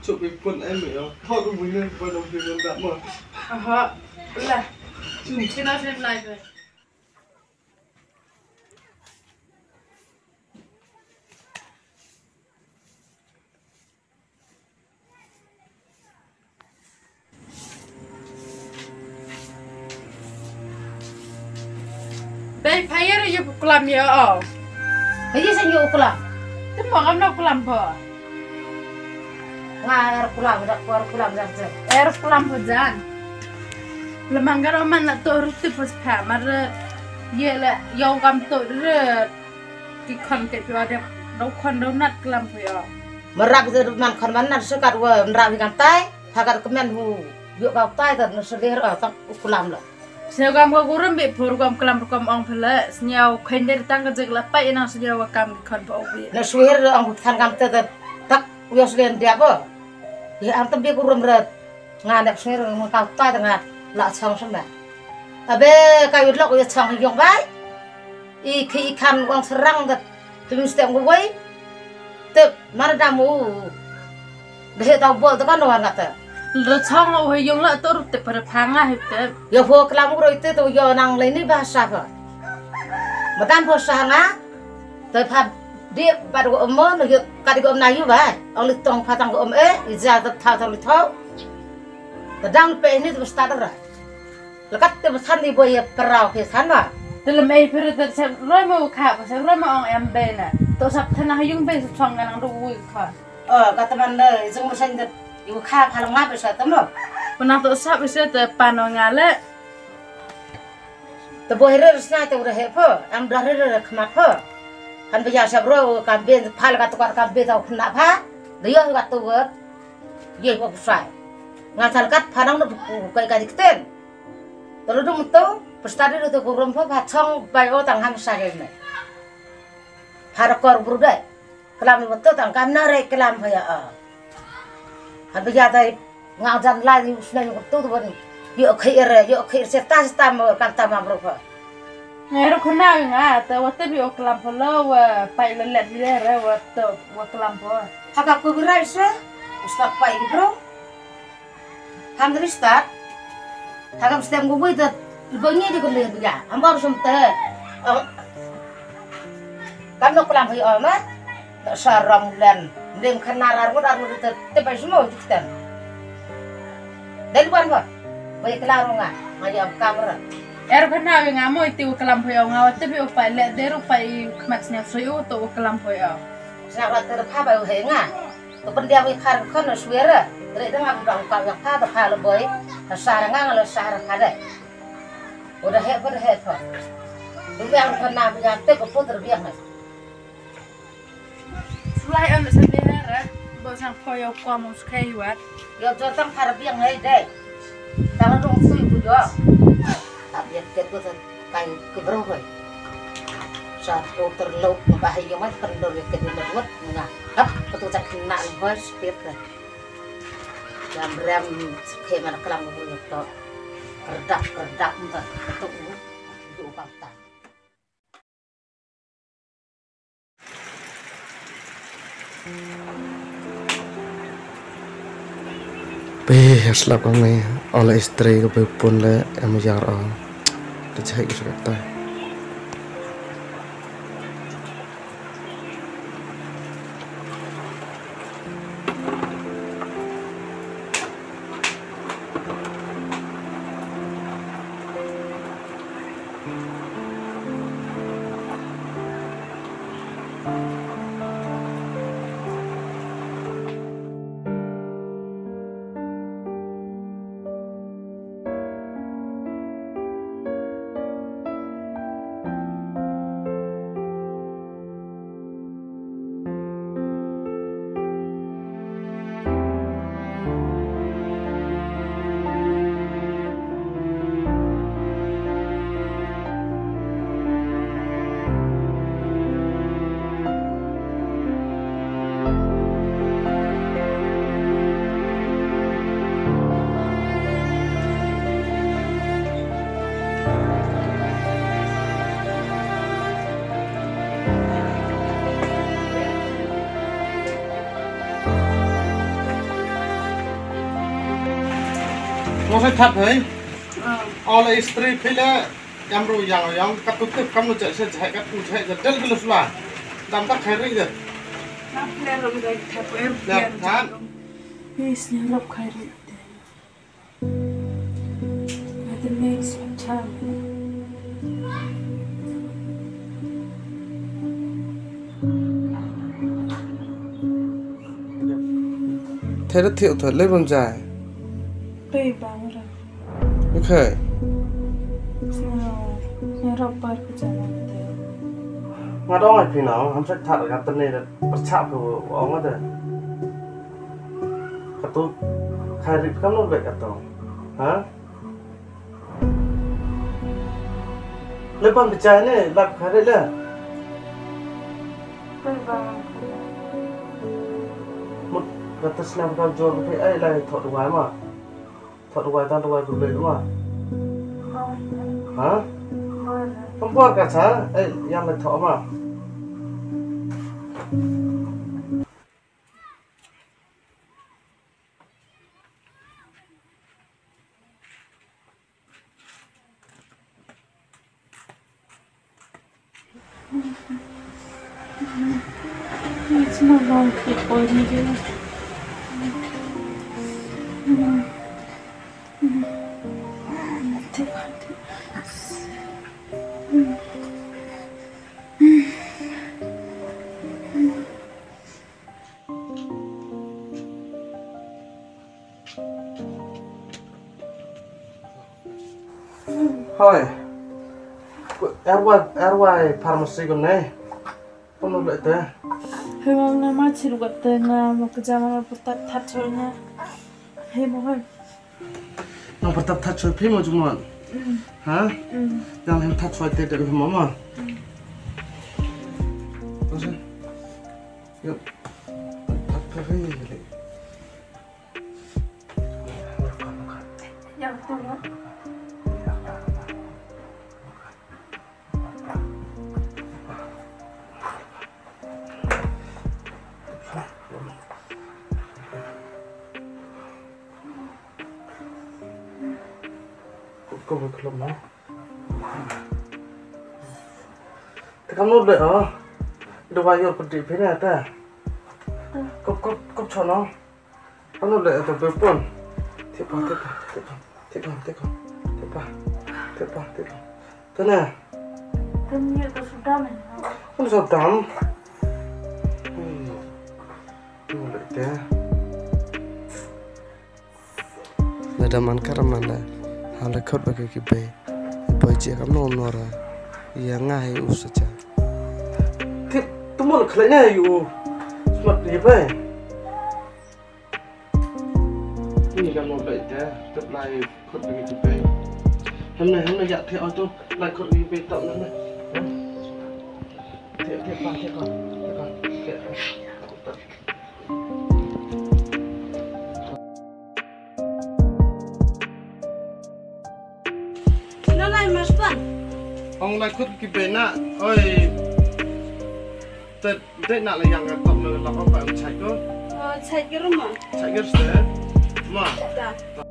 chụp cái quần em vậy không? Họ cũng muốn lên vào đồng tiền gần đạm mà. Aha, là cái nó trên lại rồi. Baik, payah ya kelam ya oh. Kaya sa iyo kulam. Itu mau kamu kelam po? Nga air kulam dak. Air kelam po jan. Lemanggar oman nak tu ruti pos pamar. Ye le, yau kamu tu re di kontek yo ada dau kon dau nat kelam po ya. Merap itu man kon man sekat wa merap ikan tai, hagar kemen hu. Yuk kau tai dan sedih tak kulam lah. Saya kamu kurang program kelam program orang pula. Senyau kender tangga jegla pa ina sedia wakam di kon po obi. Na suher ang tan kam te tak uyas len dia apa? Ya am tembe kurum rat. Ngadap suher ang kau tai tengah la chang sama. Abe kayu lok uyas chang yong bai. Ikan wang serang dat tumis tem gue. Te mana damu. Deh tau bol tu kan orang kata. Lo chong au yung la tu ruti pada panga hite. Ya pho kelam ro itu tu yo nang le ni bahasa apa. Makan pho sanga. Te pha dia pada ko ommo no yo kadi ko na yu ba. Ong li tong pha tang ko om ija ta tha tha li thau. Te dang pe ni tu sta ra. Lekat te san ni boy perau ke sana. Dalam ay pero ter roi mo ka pa sa roi mo ang embe na. To sap thana yung be sa chong nang ruwi ka. Kata mana jeng mesin te yu kha pha lang ba sa tamo. Pernah to sap bisa te pano ngale. Te boy re sna te ura he pho. Am dah re khmat pho. Han bya sa bro kam ben phal ka to kam be tau khna pha. Dia ka to wet. Ye ko sai. Ngasal kat phanang no kai ka dikten. Tolo dum to pestari ro to kurum pho pha chong bai o tang ham sa ge ne. Har kor bru dai. Kelam betul tang kam na re kelam pha ya. Han bya dai ngajan lai di usna yo to to bon. Yo khir se ta mo kan ta ma bro pho. Ngero khna nga te wate bi o klam polo wa pai le let bi re wa to wa klam po. Haka ku birai se. Ustad pai bro. Ham dari start. Haka stem ku buat ibunya di kuliah biya. Ambar sumte. Kam no kelam hai oma. Saram len. Dem khanarar mo dar mo te pai sumo dikten. Del ban ba. Bai kelaro nga. Ngayam kamera. Er khna nga mo itu klam po nga wate bi o pai le deru pai khmat sne so to klam po ya. Sa ra te pha bai he nga. To pendia wi khar khon no suera. Tre dang aku dang ka yang pha ta pha le boy. Sa nga ngalo sa ra pha dai. Udah he po. Dulu yang kena punya te ko puter biang hai. Sulai an sa bi re bo sang po yo kwa mo skai wat. Yo cho tang phar biang hai dai. Tang dong sui bu jo. Ta biang te ko kai ke bro hai. Sa to terlok bahaya mas kendor ke di lewat nga. Hap betul cak kena bos speed. Jam rem ke mana kelam bu to. Redak entah betul bu kata. Beh, selap kami oleh istri ke pun le em jar on. Terjadi sekata. nó sẽ thật đấy Ờ. all istri phila em rồi yang cắt tụt tiếp cắm nó chạy sẽ chạy cắt tụt chạy rất rất là sula đam tắc khai rồi Nak lerom gai thap er Lep, than. Yes, ni rop khai ri. Ada makes time. thế rất thiệu thuật lên bằng dài Pe bang ra. như khởi Ni rop par ke jalan te. mà đó là khi nào hắn sẽ thật là tên này là bắt chạm của ông ấy đấy cái tôi khai rịp cắm nó về cả tổ hả lấy bằng cái trái này làm khai đấy là Pe bang. một cái tất nhiên là cho cái ấy là thọ đồ mà thọ đồ tan đồ đồ đúng không hả không qua cả sáng ấy em lại thọ mà It's not long for you. thôi em qua pharmacy còn này không được lợi thế Hemang nama ciru kata na mau kerja mana putat tatsonya. Hemang. nó phải tập thật chơi phim mà chúng nó hả đang em thật chơi tết được không mà không sao yep thật phải gì vậy Yang tu lah. có một lồng đó thì không nốt được hả đâu bao giờ còn trị thế này ta cốc cho nó không nốt được từ bếp buồn tiếp vào thế này Tanya tu sudah mana? không sao tắm nốt được thế là đam ăn cả mana hal khot bagi kibe boy je kam no nora ya ngai u saja ti tumul khlena yu smart di bai ni kam no bai ta tập lại khot bagi kibe hôm nay dạ theo tôi lại khot bagi kibe tập nữa này thế con ông lại khut cái bên á ơi tết nãy là yang cái tôm nó có phải chạy cơ Saya kira mah. chạy cái gì mà Dah.